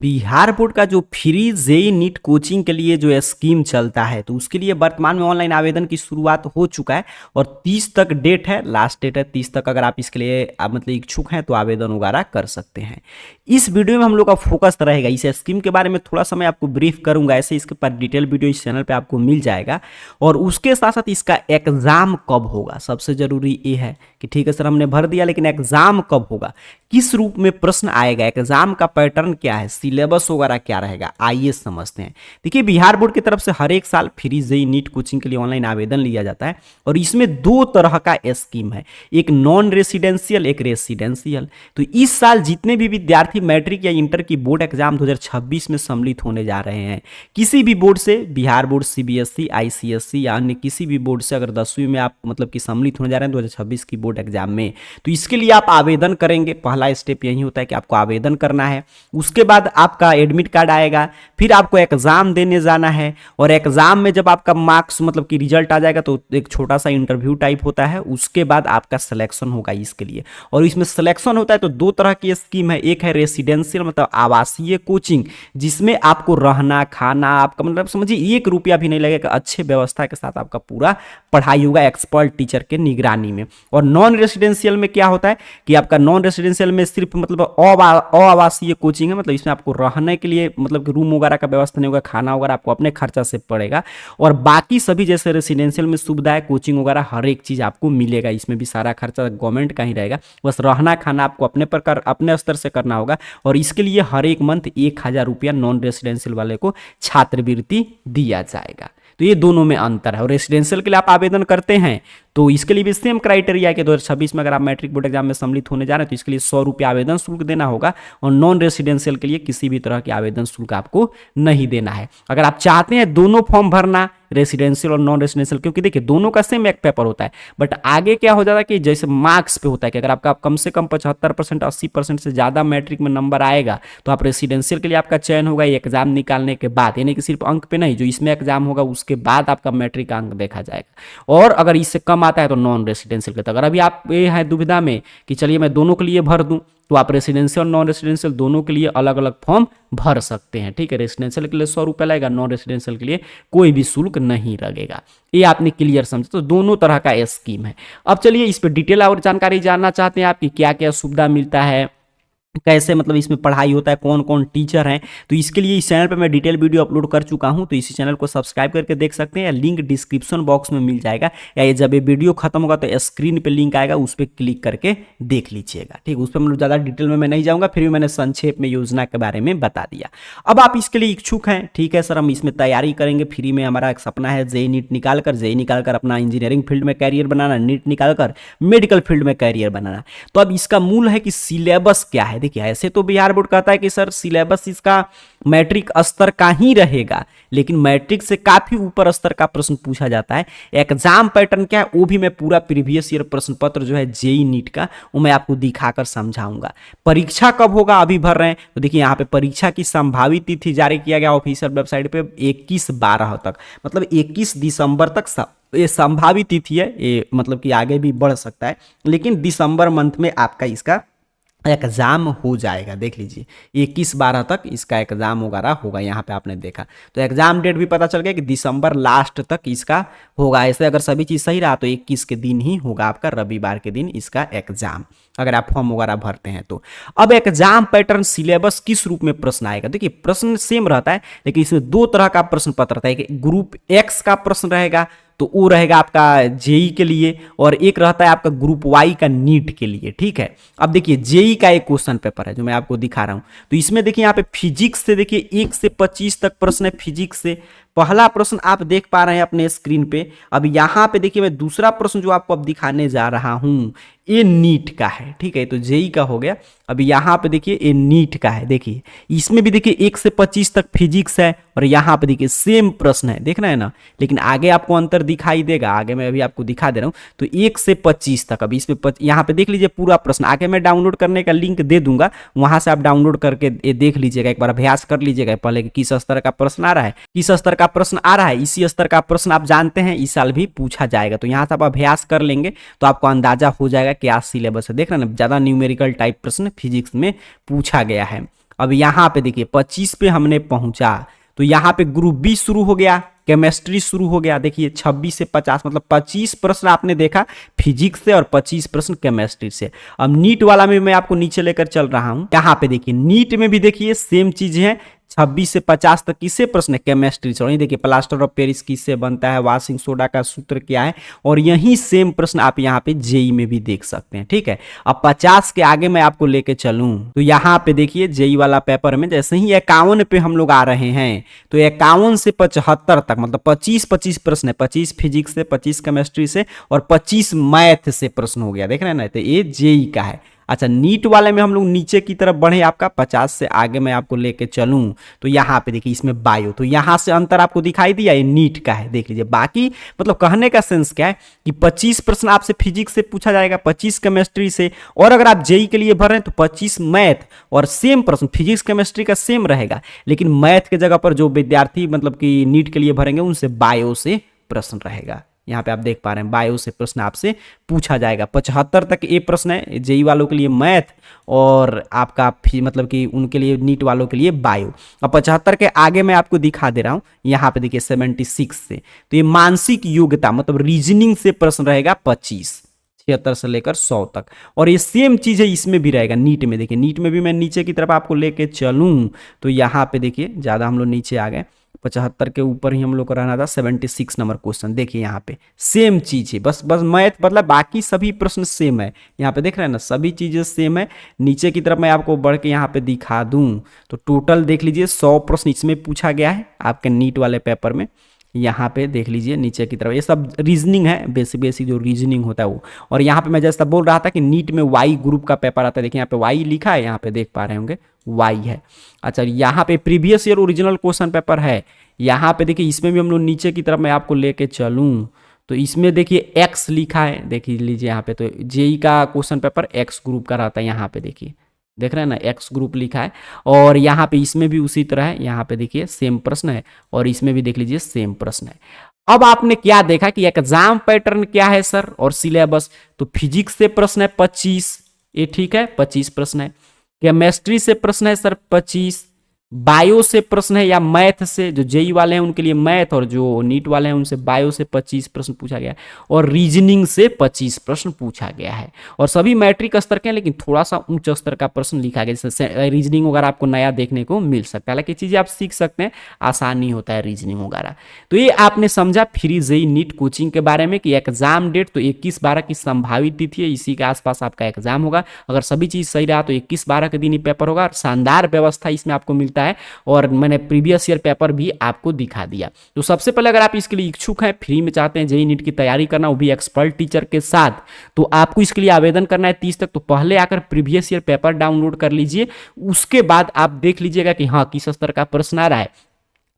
Bihar board का जो free JEE NEET coaching के लिए जो स्कीम चलता है तो उसके लिए वर्तमान में ऑनलाइन आवेदन की शुरुआत हो चुका है और 30 तक डेट है, लास्ट डेट है 30 तक। अगर आप इसके लिए मतलब इच्छुक हैं तो आवेदन वगैरह कर सकते हैं। इस वीडियो में हम लोग का फोकस रहेगा इस स्कीम के बारे में, थोड़ा सा मैं आपको ब्रीफ करूंगा, ऐसे इसके पर डिटेल वीडियो इस चैनल पर आपको मिल जाएगा। और उसके साथ साथ इसका एग्जाम कब होगा, सबसे जरूरी ये है कि ठीक है सर हमने भर दिया लेकिन एग्जाम कब होगा, किस रूप में प्रश्न आएगा, एग्जाम का पैटर्न क्या है, सिलेबस वगैरह क्या रहेगा, आइए समझते हैं। देखिए बिहार बोर्ड की तरफ से हर एक साल फ्री जेई नीट कोचिंग के लिए ऑनलाइन आवेदन लिया जाता है और इसमें दो तरह का स्कीम है, एक नॉन रेसिडेंशियल एक रेसिडेंशियल। तो इस साल जितने भी विद्यार्थी मैट्रिक या इंटर की बोर्ड एग्जाम 2026 में सम्मिलित होने जा रहे हैं, किसी भी बोर्ड से, बिहार बोर्ड, सीबीएसई, आईसीएसई या अन्य किसी भी बोर्ड से अगर 10वीं में आप मतलब कि सम्मिलित होने जा रहे हैं 2026 की बोर्ड एग्जाम में, तो इसके लिए आप आवेदन करेंगे। पहला स्टेप यही होता है कि आपको आवेदन करना है, उसके बाद आपका एडमिट कार्ड आएगा, फिर आपको एग्जाम देने जाना है और एग्जाम में जब आपका मार्क्स मतलब कि रिजल्ट आ जाएगा तो एक छोटा सा इंटरव्यू टाइप होता है, उसके बाद आपका सिलेक्शन होगा इसके लिए। और इसमें सिलेक्शन होता है तो दो तरह की स्कीम है, एक है रेसिडेंशियल मतलब आवासीय कोचिंग जिसमें आपको रहना खाना आपका मतलब समझिए 1 रुपया भी नहीं लगेगा, अच्छे व्यवस्था के साथ आपका पूरा पढ़ाई होगा एक्सपर्ट टीचर के निगरानी में। और नॉन रेसिडेंशियल में क्या होता है कि आपका नॉन रेसिडेंशियल में सिर्फ मतलब अवासीय कोचिंग है, मतलब इसमें आपको रहने के लिए मतलब कि रूम वगैरह का व्यवस्था नहीं होगा, खाना वगैरह आपको अपने खर्चा से पड़ेगा और बाकी सभी जैसे रेसिडेंशियल में सुविधाएं कोचिंग वगैरह हर एक चीज आपको मिलेगा, इसमें भी सारा खर्चा गवर्नमेंट का ही रहेगा, बस रहना खाना आपको अपने स्तर से करना होगा। और इसके लिए हर एक मंथ 1000 रुपया नॉन रेसिडेंशियल वाले को छात्रवृत्ति दिया जाएगा। तो ये दोनों में अंतर है। और रेसिडेंशियल के लिए आप आवेदन करते हैं तो इसके लिए भी सेम क्राइटेरिया है कि 2026 में अगर आप मैट्रिक बोर्ड एग्जाम में सम्मिलित होने जा रहे हैं तो इसके लिए 100 रुपया आवेदन शुल्क देना होगा और नॉन रेसिडेंशियल के लिए किसी भी तरह की आवेदन शुल्क आपको नहीं देना है। अगर आप चाहते हैं दोनों फॉर्म भरना, रेसिडेंशियल और नॉन रेसिडेंशियल, क्योंकि देखिए दोनों का सेम एक पेपर होता है, बट आगे क्या हो जाता है कि जैसे मार्क्स पे होता है कि अगर आपका कम से कम 75% 80% से ज़्यादा मैट्रिक में नंबर आएगा तो आप रेसिडेंशियल के लिए आपका चयन होगा एग्जाम निकालने के बाद, यानी कि सिर्फ अंक पे नहीं, जो इसमें एग्जाम होगा उसके बाद आपका मैट्रिक अंक देखा जाएगा। और अगर इससे कम आता है तो नॉन रेसिडेंशियल के। तो अगर अभी आप ये है दुविधा में कि चलिए मैं दोनों के लिए भर दूं तो आप रेसिडेंशियल और नॉन रेसिडेंशियल दोनों के लिए अलग अलग फॉर्म भर सकते हैं। ठीक है, रेसिडेंशियल के लिए 100 रुपये लगेगा, नॉन रेसिडेंशियल के लिए कोई भी शुल्क नहीं लगेगा। ये आपने क्लियर समझा, तो दोनों तरह का स्कीम है। अब चलिए इस पर डिटेल और जानकारी जानना चाहते हैं आपकी क्या क्या सुविधा मिलता है, कैसे मतलब इसमें पढ़ाई होता है, कौन कौन टीचर हैं, तो इसके लिए इस चैनल पर मैं डिटेल वीडियो अपलोड कर चुका हूं, तो इसी चैनल को सब्सक्राइब करके देख सकते हैं या लिंक डिस्क्रिप्शन बॉक्स में मिल जाएगा या ये जब ये वीडियो खत्म होगा तो स्क्रीन पे लिंक आएगा, उस पर क्लिक करके देख लीजिएगा। ठीक, उस पर मतलब ज़्यादा डिटेल में मैं नहीं जाऊँगा, फिर भी मैंने संक्षेप में योजना के बारे में बता दिया। अब आप इसके लिए इच्छुक हैं, ठीक है सर हम इसमें तैयारी करेंगे फ्री में, हमारा एक सपना है जेई नीट निकालकर अपना इंजीनियरिंग फील्ड में कैरियर बनाना, नीट निकालकर मेडिकल फील्ड में कैरियर बनाना। तो अब इसका मूल है कि सिलेबस क्या है। देखिए ऐसे तो बिहार बोर्ड कहता है कि सर सिलेबस इसका मैट्रिक स्तर का ही रहेगा, लेकिन मैट्रिक से काफी ऊपर स्तर का प्रश्न पूछा जाता है। एग्जाम पैटर्न क्या है वो भी मैं पूरा प्रीवियस ईयर प्रश्न पत्र जो है जेई नीट का वो मैं आपको दिखाकर समझाऊंगा। परीक्षा कब होगा अभी भर रहे हैं तो देखिए यहाँ पे परीक्षा की संभावित तिथि जारी किया गया ऑफिशियल वेबसाइट पे 21/12 तक, मतलब 21 दिसंबर तक ये संभावित तिथि है, ये मतलब कि आगे भी बढ़ सकता है, लेकिन दिसंबर मंथ में आपका इसका एग्जाम हो जाएगा। देख लीजिए 21/12 तक इसका एग्जाम वगैरह होगा, यहाँ पे आपने देखा तो एग्जाम डेट भी पता चल गया कि दिसंबर लास्ट तक इसका होगा। ऐसे अगर सभी चीज़ सही रहा तो 21 के दिन ही होगा आपका, रविवार के दिन इसका एग्जाम, अगर आप फॉर्म वगैरह भरते हैं तो। अब एग्जाम पैटर्न सिलेबस किस रूप में प्रश्न आएगा, देखिए प्रश्न सेम रहता है लेकिन इसमें दो तरह का प्रश्न पत्र रहता है, कि ग्रुप एक्स का प्रश्न रहेगा तो वो रहेगा आपका जेई के लिए, और एक रहता है आपका ग्रुप वाई का नीट के लिए। ठीक है, अब देखिए जेई का एक क्वेश्चन पेपर है जो मैं आपको दिखा रहा हूं, तो इसमें देखिए यहाँ पे फिजिक्स से देखिए 1 से 25 तक प्रश्न है फिजिक्स से। पहला प्रश्न आप देख पा रहे हैं अपने स्क्रीन पे। अब यहाँ पे देखिए मैं दूसरा प्रश्न जो आपको अब दिखाने जा रहा हूँ ये नीट का है। ठीक है, तो जेई का हो गया। अब यहाँ पे देखिए ये नीट का है, देखिए इसमें भी देखिए 1 से 25 तक फिजिक्स है और यहाँ पे देखिए सेम प्रश्न है, देख रहे हैं ना, लेकिन आगे आपको अंतर दिखाई देगा, आगे मैं अभी आपको दिखा दे रहा हूँ। तो 1 से 25 तक, अब इसमें यहाँ पे देख लीजिए पूरा प्रश्न, आगे मैं डाउनलोड करने का लिंक दे दूंगा, वहां से आप डाउनलोड करके ये देख लीजिएगा, एक बार अभ्यास कर लीजिएगा पहले कि किस स्तर का प्रश्न आ रहा है, किस स्तर का प्रश्न आ रहा है। इसी स्तर का प्रश्न आप जानते हैं इस साल भी पूछा जाएगा, तो यहाँ से आप अभ्यास कर लेंगे तो आपको अंदाजा हो जाएगा क्या सिलेबस है। देख रहे हैं ना, ज्यादा न्यूमेरिकल टाइप प्रश्न फिजिक्स में पूछा गया है। अब यहाँ पे देखिए 25 पे हमने पहुंचा, तो यहाँ पे ग्रुप बी शुरू हो गया, केमिस्ट्री शुरू हो गया। देखिए 26 से 50 मतलब 25 प्रश्न आपने देखा फिजिक्स से और 25 प्रश्न केमिस्ट्री से। अब नीट वाला में मैं आपको नीचे लेकर चल रहा हूं। यहाँ पे देखिए नीट में भी देखिए सेम चीज है, 26 से 50 तक किससे प्रश्न है, केमिस्ट्री से। और ये देखिए प्लास्टर ऑफ पेरिस किससे बनता है, वॉशिंग सोडा का सूत्र क्या है, और यही सेम प्रश्न आप यहाँ पे जेई में भी देख सकते हैं। ठीक है, अब 50 के आगे मैं आपको लेके चलूं तो यहाँ पे देखिए जेई वाला पेपर में जैसे ही 51 पे हम लोग आ रहे हैं, तो 51 से 75 तक मतलब 25 प्रश्न है, 25 फिजिक्स से, 25 केमिस्ट्री से और 25 मैथ से प्रश्न हो गया। देख रहे हैं ना, तो ये जेई का है। अच्छा, नीट वाले में हम लोग नीचे की तरफ बढ़े, आपका 50 से आगे मैं आपको लेके चलूं तो यहाँ पे देखिए इसमें बायो, तो यहाँ से अंतर आपको दिखाई दिया, ये नीट का है। देख लीजिए, बाकी मतलब कहने का सेंस क्या है कि 25 प्रश्न आपसे फिजिक्स से पूछा जाएगा, 25 केमिस्ट्री से, और अगर आप जेई के लिए भर रहे हैं तो 25 मैथ और सेम प्रश्न फिजिक्स केमिस्ट्री का सेम रहेगा, लेकिन मैथ के जगह पर जो विद्यार्थी मतलब कि नीट के लिए भरेंगे उनसे बायो से प्रश्न रहेगा। यहाँ पे आप देख पा रहे हैं बायो से प्रश्न आपसे पूछा जाएगा। 75 तक ये प्रश्न है जेई वालों के लिए मैथ, और आपका मतलब कि उनके लिए नीट वालों के लिए बायो। अब 75 के आगे मैं आपको दिखा दे रहा हूँ, यहाँ पे देखिए 76 से, तो ये मानसिक योग्यता मतलब रीजनिंग से प्रश्न रहेगा 25, 76 से लेकर 100 तक। और ये सेम चीज है इसमें भी रहेगा नीट में। देखिए नीट में भी मैं नीचे की तरफ आपको लेके चलूं तो यहाँ पे देखिए ज्यादा हम लोग नीचे आ गए, 75 के ऊपर ही हम लोग को रहना था। 76 नंबर क्वेश्चन देखिए यहाँ पे सेम चीज है, बस मैथ मतलब बाकी सभी प्रश्न सेम है। यहाँ पे देख रहे हैं ना, सभी चीजें सेम है। नीचे की तरफ मैं आपको बढ़ के यहाँ पे दिखा दूं तो टोटल देख लीजिए 100 प्रश्न इसमें पूछा गया है आपके नीट वाले पेपर में। यहाँ पे देख लीजिए नीचे की तरफ ये सब रीजनिंग है, बेसिक जो रीजनिंग होता है वो। और यहाँ पे मैं जैसा बोल रहा था कि नीट में वाई ग्रुप का पेपर आता है, देखिए यहाँ पे वाई लिखा है, यहाँ पे देख पा रहे होंगे वाई है। अच्छा, यहाँ पे previous year original question paper है, यहाँ पे देखिए इसमें भी हम लोग नीचे की तरफ मैं आपको लेके चलूँ तो इसमें देखिए एक्स लिखा है, देख लीजिए यहाँ पे, तो जेई का क्वेश्चन पेपर एक्स ग्रुप का रहता है। यहाँ पे देखिए देख रहे हैं ना, एक्स ग्रुप लिखा है, और यहाँ पे इसमें भी उसी तरह है। यहाँ पे देखिए सेम प्रश्न है और इसमें भी देख लीजिए सेम प्रश्न है। अब आपने क्या देखा कि एग्जाम पैटर्न क्या है सर और सिलेबस, तो फिजिक्स से प्रश्न है 25, ये ठीक है 25 प्रश्न है। केमिस्ट्री से प्रश्न है सर 25, बायो से प्रश्न है या मैथ से, जो जेई वाले हैं उनके लिए मैथ और जो नीट वाले हैं उनसे बायो से 25 प्रश्न पूछा गया है, और रीजनिंग से 25 प्रश्न पूछा गया है। और सभी मैट्रिक स्तर के हैं, लेकिन थोड़ा सा उच्च स्तर का प्रश्न लिखा गया, जैसे रीजनिंग वगैरह आपको नया देखने को मिल सकता है, हालांकि चीजें आप सीख सकते हैं, आसानी होता है रीजनिंग वगैरह। तो ये आपने समझा फ्री जेई नीट कोचिंग के बारे में कि एग्जाम डेट तो 21/12 की संभावित तिथि है, इसी के आसपास आपका एग्जाम होगा। अगर सभी चीज सही रहा तो 21/12 के दिन ही पेपर होगा। शानदार व्यवस्था इसमें आपको मिलता है, और मैंने प्रीवियस ईयर पेपर भी आपको दिखा दिया। तो सबसे पहले अगर आप इसके लिए इच्छुक हैं, फ्री में चाहते हैं जेईई नीट की तैयारी करना, वो भी एक्सपर्ट टीचर के साथ, तो आपको इसके लिए आवेदन करना है 30 तक। तो पहले आकर प्रीवियस ईयर पेपर डाउनलोड कर लीजिए, उसके बाद आप देख लीजिएगा कि हाँ किस स्तर का प्रश्न आ रहा है,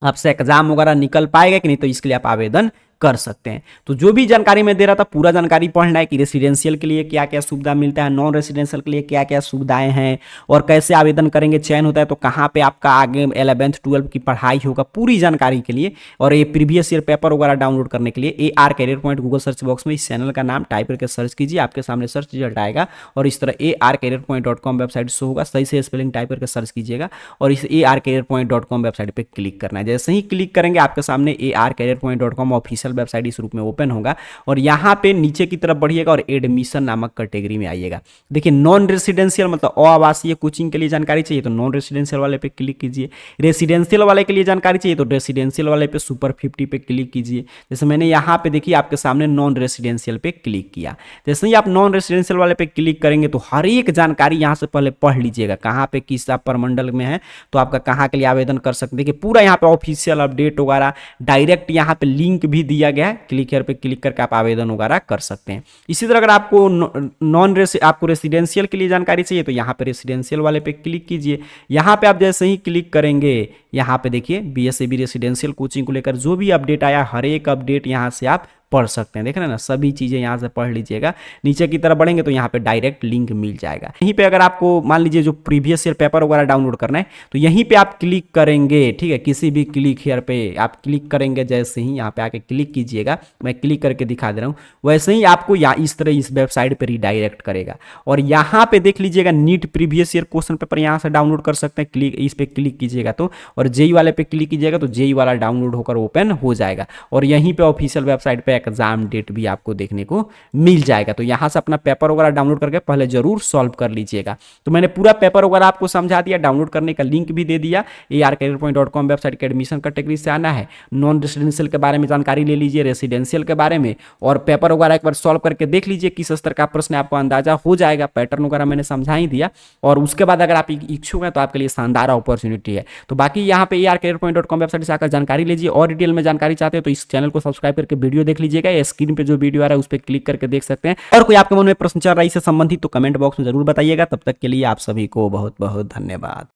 आपसे एग्जाम वगैरह निकल पाएगा कि नहीं, तो इसके लिए आप आवेदन कर सकते हैं। तो जो भी जानकारी मैं दे रहा था पूरा जानकारी पढ़ना है कि रेसिडेंशियल के लिए क्या क्या सुविधा मिलता है, नॉन रेसिडेंशियल के लिए क्या क्या सुविधाएं हैं, और कैसे आवेदन करेंगे, चयन होता है तो कहाँ पे आपका आगे 11th 12th की पढ़ाई होगा, पूरी जानकारी के लिए। और ये प्रीवियस ईयर पेपर वगैरह डाउनलोड करने के लिए AR career point Google search box में इस चैनल का नाम टाइप करके सर्च कीजिए, आपके सामने सर्च रिजल्ट आएगा, और इस तरह arcareerpoint.com वेबसाइट शो होगा, सही से स्पेलिंग टाइप करके सर्च कीजिएगा और इस arcareerpoint.com वेबसाइट पे क्लिक करना है। जैसे ही क्लिक करेंगे आपके सामने arcareerpoint.com ऑफिशियल वेबसाइट इस रूप में ओपन होगा, और यहाँ पे नीचे की तरफ बढ़िएगा और एडमिशन नामक कैटेगरी में आइएगा। देखिए नॉन रेसिडेंशियल मतलब अआवासीय कोचिंग के लिए जानकारी चाहिए तो नॉन रेसिडेंशियल वाले पे क्लिक कीजिए, रेसिडेंशियल वाले के लिए जानकारी चाहिए तो रेसिडेंशियल वाले पे सुपर 50 पे क्लिक कीजिए। जैसे मैंने यहाँ पे देखिए आपके सामने नॉन रेसिडेंशियल पे क्लिक किया, जैसे ही आप नॉन रेसिडेंशियल वाले पे क्लिक करेंगे तो हर एक जानकारी यहाँ से पहले पढ़ लीजिएगा, कहाँ पे किस आप प्रमंडल में है तो आपका कहाँ के लिए आवेदन कर सकते हैं। देखिए पूरा यहाँ पे ऑफिशियल अपडेट वगैरह डायरेक्ट यहाँ पे लिंक भी दिया गया है, क्लिक हियर पे क्लिक करके आप आवेदन वगैरह कर सकते हैं। इसी तरह अगर आपको आपको रेसिडेंशियल के लिए जानकारी चाहिए तो यहाँ पे रेसिडेंशियल वाले पे क्लिक कीजिए। यहाँ पे आप जैसे ही क्लिक करेंगे यहाँ पे देखिए BSAB रेसिडेंशियल कोचिंग को लेकर जो भी अपडेट आया हर एक अपडेट यहाँ से आप पढ़ सकते हैं। देख रहे हैं ना, सभी चीज़ें यहाँ से पढ़ लीजिएगा। नीचे की तरफ बढ़ेंगे तो यहाँ पे डायरेक्ट लिंक मिल जाएगा। यहीं पे अगर आपको मान लीजिए जो प्रीवियस ईयर पेपर वगैरह डाउनलोड करना है तो यहीं पे आप क्लिक करेंगे, ठीक है, किसी भी क्लिक हेयर पे आप क्लिक करेंगे, जैसे ही यहाँ पे आके क्लिक कीजिएगा, मैं क्लिक करके दिखा दे रहा हूँ, वैसे ही आपको या इस तरह इस वेबसाइट पे रिडायरेक्ट करेगा। और यहाँ पे देख लीजिएगा NEET previous year question paper यहाँ से डाउनलोड कर सकते हैं। क्लिक इस पे क्लिक कीजिएगा तो, और जेई वाले पे क्लिक कीजिएगा तो जेई वाला डाउनलोड होकर ओपन हो जाएगा। और यहीं पे ऑफिशियल वेबसाइट पे एग्जाम डेट भी आपको देखने को मिल जाएगा। तो यहाँ से अपना पेपर वगैरह डाउनलोड करके पहले जरूर सॉल्व कर लीजिएगा। तो मैंने पूरा पेपर वगैरह आपको समझा दिया, डाउनलोड करने का लिंक भी दे दिया। arcareerpoint.com वेबसाइट के एडमिशन कैटेगरी से आना है, नॉन रेसिडेंशियल के बारे में जानकारी ले लीजिए, रेसिडेंशियल के बारे में, और पेपर वगैरह एक बार सॉल्व करके देख लीजिए किस स्तर का प्रश्न आपको अंदाजा हो जाएगा। पैटर्न वगैरह मैंने समझा ही दिया। और उसके बाद अगर आप इच्छुक हैं तो आपके लिए शानदार अपॉर्चुनिटी है। तो बाकी यहाँ पे arcareerpoint.com वेबसाइट से आकर जानकारी लीजिए, और डिटेल में जानकारी चाहते हैं तो इस चैनल को सब्सक्राइब करके वीडियो देख लीजिएगा, या स्क्रीन पे जो वीडियो आ रहा है उस पर क्लिक करके देख सकते हैं। और कोई आपके मन में प्रश्न चल रहा है इससे संबंधित तो कमेंट बॉक्स में जरूर बताइएगा। तब तक के लिए आप सभी को बहुत बहुत धन्यवाद।